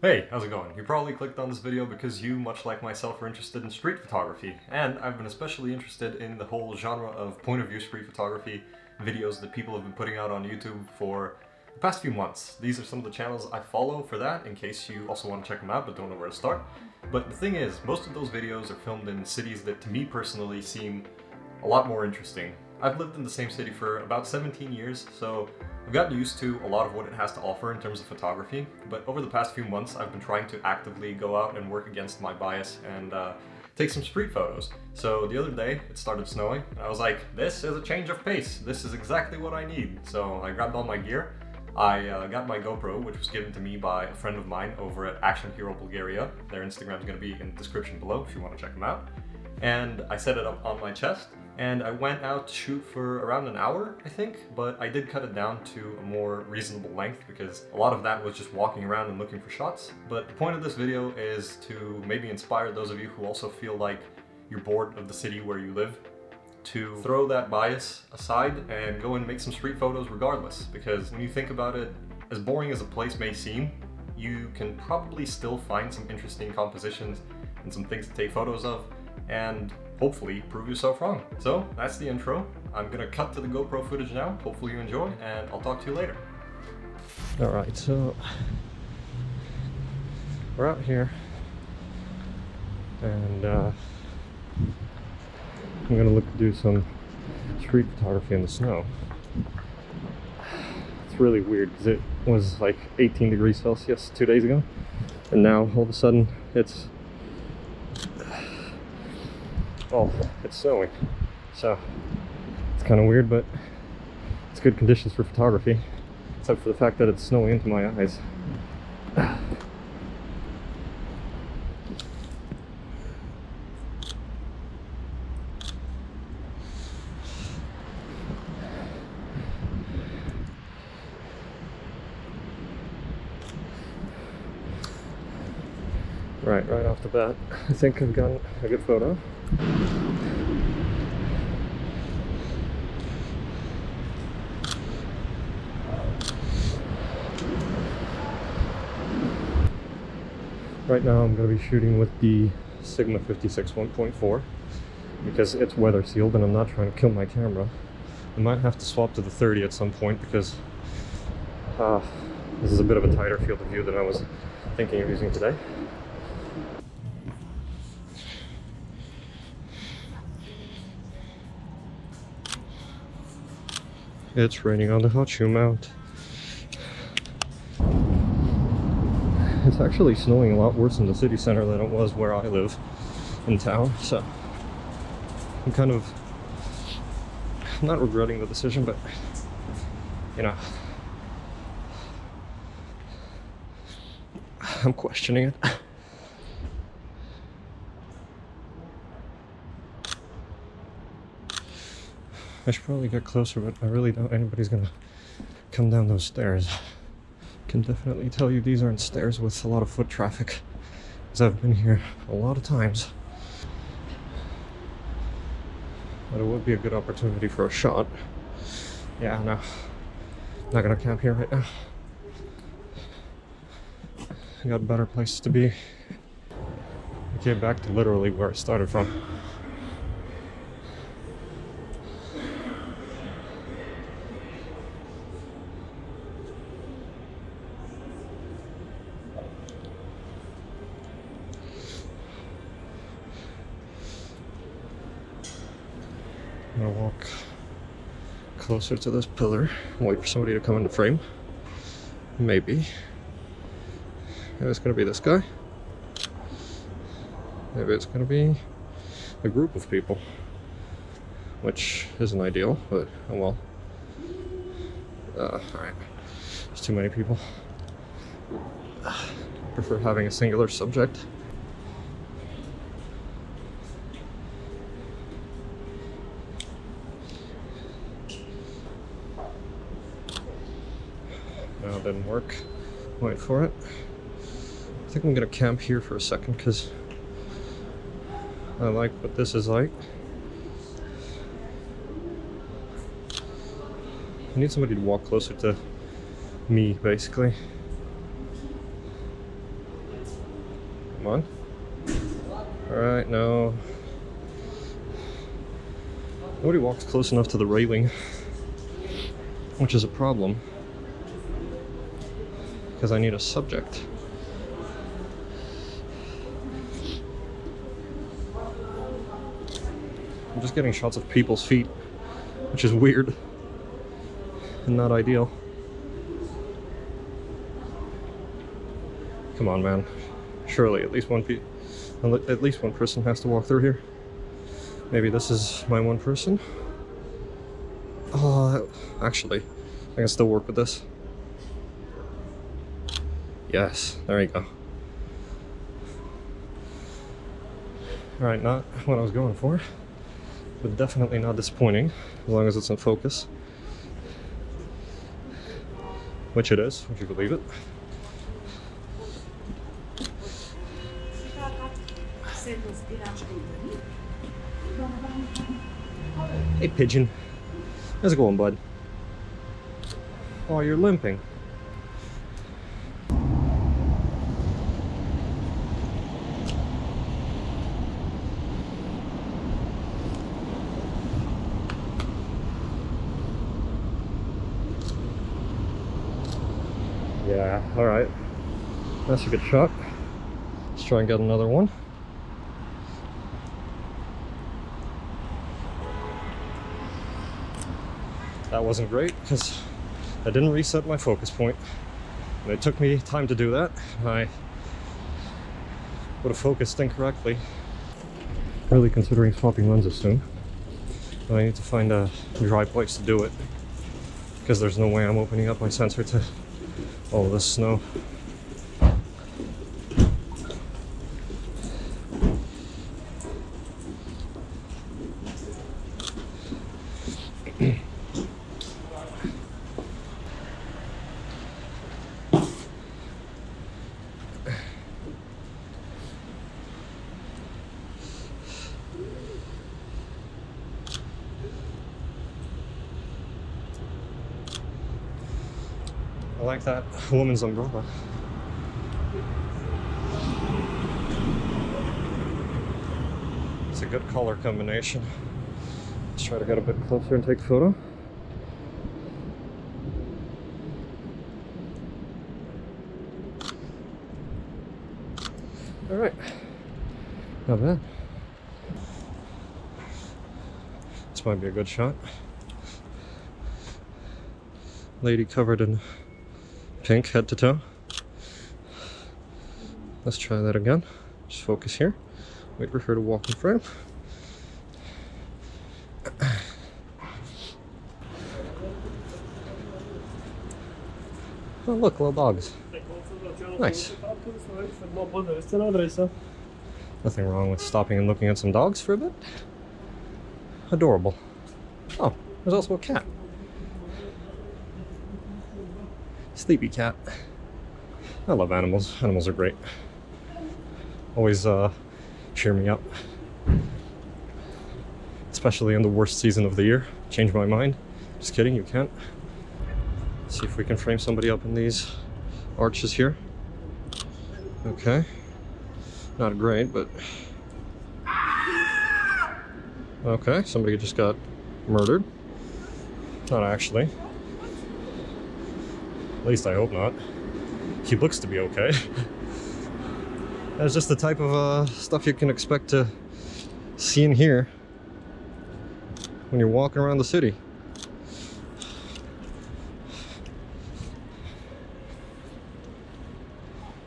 Hey, how's it going? You probably clicked on this video because you, much like myself, are interested in street photography, and I've been especially interested in the whole genre of point of view street photography videos that people have been putting out on YouTube for the past few months. These are some of the channels I follow for that, in case you also want to check them out but don't know where to start. But the thing is, most of those videos are filmed in cities that to me personally seem a lot more interesting. I've lived in the same city for about 17 years, so I've gotten used to a lot of what it has to offer in terms of photography, but over the past few months I've been trying to actively go out and work against my bias and take some street photos. So the other day it started snowing and I was like, this is a change of pace, this is exactly what I need. So I grabbed all my gear, I got my GoPro, which was given to me by a friend of mine over at Action Hero Bulgaria. Their Instagram is going to be in the description below if you want to check them out. And I set it up on my chest. And I went out to shoot for around an hour, I think, but I did cut it down to a more reasonable length because a lot of that was just walking around and looking for shots. But the point of this video is to maybe inspire those of you who also feel like you're bored of the city where you live to throw that bias aside and go and make some street photos regardless. Because when you think about it, as boring as a place may seem, you can probably still find some interesting compositions and some things to take photos of, and hopefully prove yourself wrong. So that's the intro. I'm gonna cut to the GoPro footage now. Hopefully you enjoy, and I'll talk to you later. All right, so we're out here, and I'm gonna look to do some street photography in the snow. It's really weird because it was like 18 degrees Celsius 2 days ago, and now all of a sudden it's snowing. So it's kind of weird, but it's good conditions for photography, except for the fact that it's snowing into my eyes. Right off the bat, I think I've gotten a good photo. Right now I'm going to be shooting with the Sigma 56 1.4 because it's weather sealed and I'm not trying to kill my camera. I might have to swap to the 30 at some point because this is a bit of a tighter field of view than I was thinking of using today. It's raining on the hot shoe mount. It's actually snowing a lot worse in the city center than it was where I live in town, so I'm not regretting the decision, but you know, I'm questioning it. I should probably get closer, but I really doubt anybody's gonna come down those stairs. I can definitely tell you these aren't stairs with a lot of foot traffic, because I've been here a lot of times. But it would be a good opportunity for a shot. Yeah, no, I'm not gonna camp here right now. I got better places to be. I came back to literally where I started from. I'm gonna walk closer to this pillar and wait for somebody to come into frame. Maybe. Maybe it's gonna be this guy. Maybe it's gonna be a group of people, which isn't ideal, but oh well. Alright. There's too many people. I prefer having a singular subject. No, it didn't work. Wait for it. I think I'm gonna camp here for a second because I like what this is like. I need somebody to walk closer to me, basically. Come on. Alright, no. Nobody walks close enough to the railing, which is a problem, because I need a subject. I'm just getting shots of people's feet, which is weird and not ideal. Come on, man. Surely at least one person has to walk through here. Maybe this is my one person. Actually, I can still work with this. Yes, there you go. Alright, not what I was going for, but definitely not disappointing, as long as it's in focus. Which it is, would you believe it? Hey, pigeon. How's it going, bud? Oh, you're limping. Yeah, alright. That's a good shot. Let's try and get another one. That wasn't great because I didn't reset my focus point. And it took me time to do that. I would have focused incorrectly. Really considering swapping lenses soon. I need to find a dry place to do it, because there's no way I'm opening up my sensor to all of this snow. I like that woman's umbrella. It's a good color combination. Let's try to get a bit closer and take a photo. Alright, not bad. This might be a good shot. Lady covered in pink head to toe. Let's try that again. Just focus here. Wait for her to walk in frame. Oh look, little dogs. Nice. Nothing wrong with stopping and looking at some dogs for a bit. Adorable. Oh, there's also a cat. Sleepy cat. I love animals. Animals are great. Always cheer me up. Especially in the worst season of the year. Change my mind. Just kidding, you can't. See if we can frame somebody up in these arches here. Okay. Not great, but... Okay, somebody just got murdered. Not actually. At least I hope not. He looks to be okay. That's just the type of stuff you can expect to see and hear when you're walking around the city.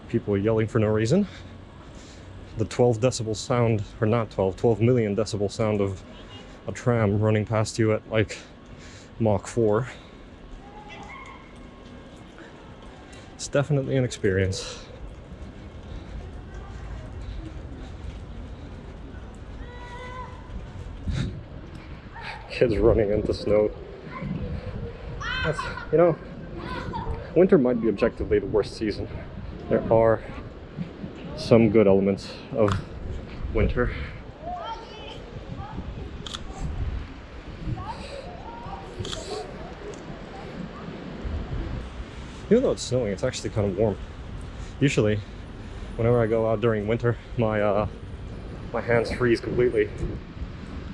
People yelling for no reason. The 12 decibel sound, or not 12 million decibel sound of a tram running past you at like Mach 4. It's definitely an experience. Kids running into snow. That's, you know, winter might be objectively the worst season. There are some good elements of winter. Even though it's snowing, it's actually kind of warm. Usually, Whenever I go out during winter, my hands freeze completely.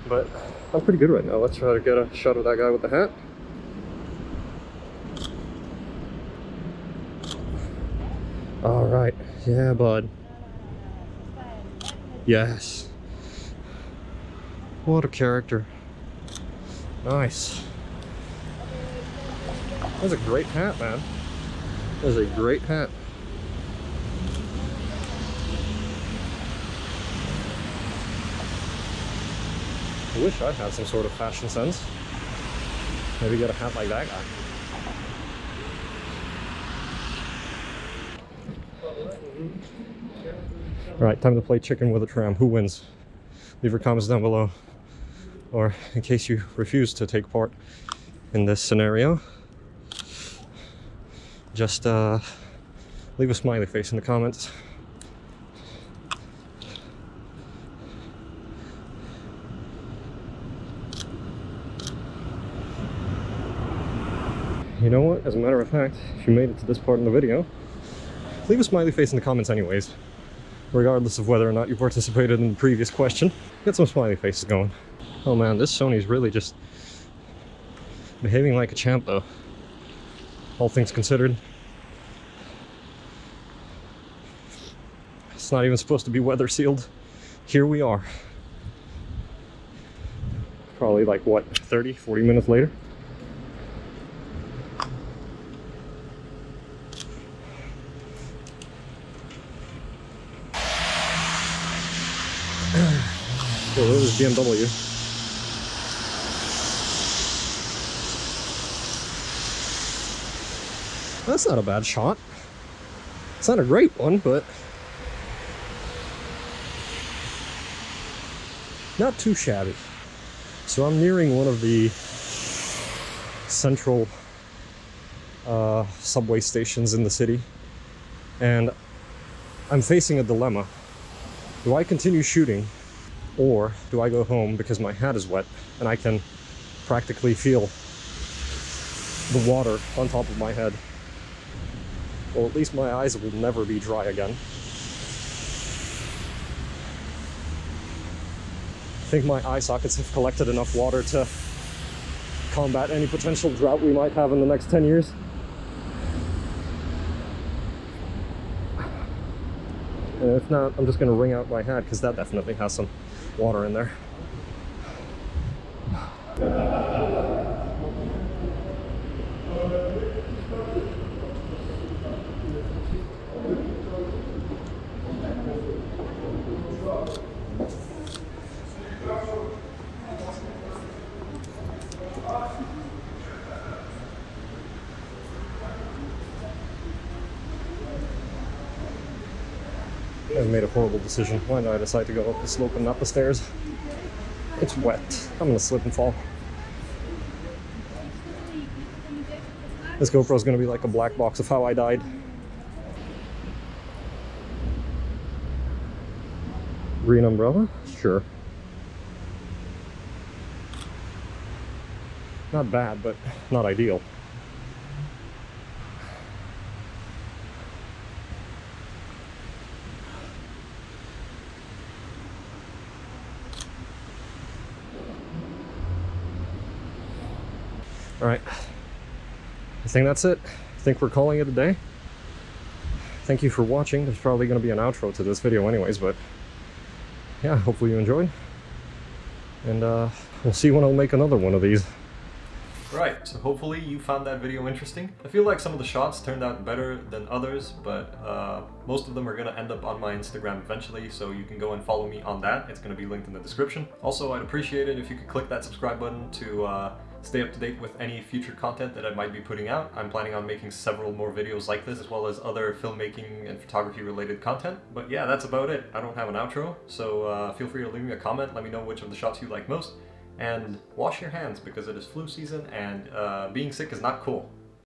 But I'm pretty good right now. Let's try to get a shot of that guy with the hat. All right, yeah, bud. Yes. What a character. Nice. That's a great hat, man. That's a great hat. I wish I'd have some sort of fashion sense. Maybe get a hat like that guy. Alright, time to play chicken with a tram. Who wins? Leave your comments down below. Or in case you refuse to take part in this scenario, just leave a smiley face in the comments. You know what? As a matter of fact, if you made it to this part in the video, leave a smiley face in the comments anyways. Regardless of whether or not you participated in the previous question, get some smiley faces going. Oh man, this Sony's really just behaving like a champ though. All things considered. It's not even supposed to be weather sealed. Here we are. Probably like what, 30, 40 minutes later? Oh, it was BMW. That's not a bad shot. It's not a great one, but not too shabby. So I'm nearing one of the central subway stations in the city, and I'm facing a dilemma. Do I continue shooting, or do I go home because my hat is wet and I can practically feel the water on top of my head? Well, at least my eyes will never be dry again. I think my eye sockets have collected enough water to combat any potential drought we might have in the next 10 years. And if not, I'm just going to wring out my hat because that definitely has some water in there. I've made a horrible decision. Why did I decide to go up the slope and not the stairs? It's wet. I'm gonna slip and fall. This GoPro is gonna be like a black box of how I died. Green umbrella? Sure. Not bad, but not ideal. Alright, I think that's it. I think we're calling it a day. Thank you for watching. There's probably going to be an outro to this video anyways, but yeah, hopefully you enjoyed. And we'll see when I'll make another one of these. Right, so hopefully you found that video interesting. I feel like some of the shots turned out better than others, but most of them are going to end up on my Instagram eventually, so you can go and follow me on that. It's going to be linked in the description. Also, I'd appreciate it if you could click that subscribe button to stay up to date with any future content that I might be putting out. I'm planning on making several more videos like this, as well as other filmmaking and photography related content. But yeah, that's about it. I don't have an outro, so feel free to leave me a comment. Let me know which of the shots you like most. And wash your hands because it is flu season and being sick is not cool.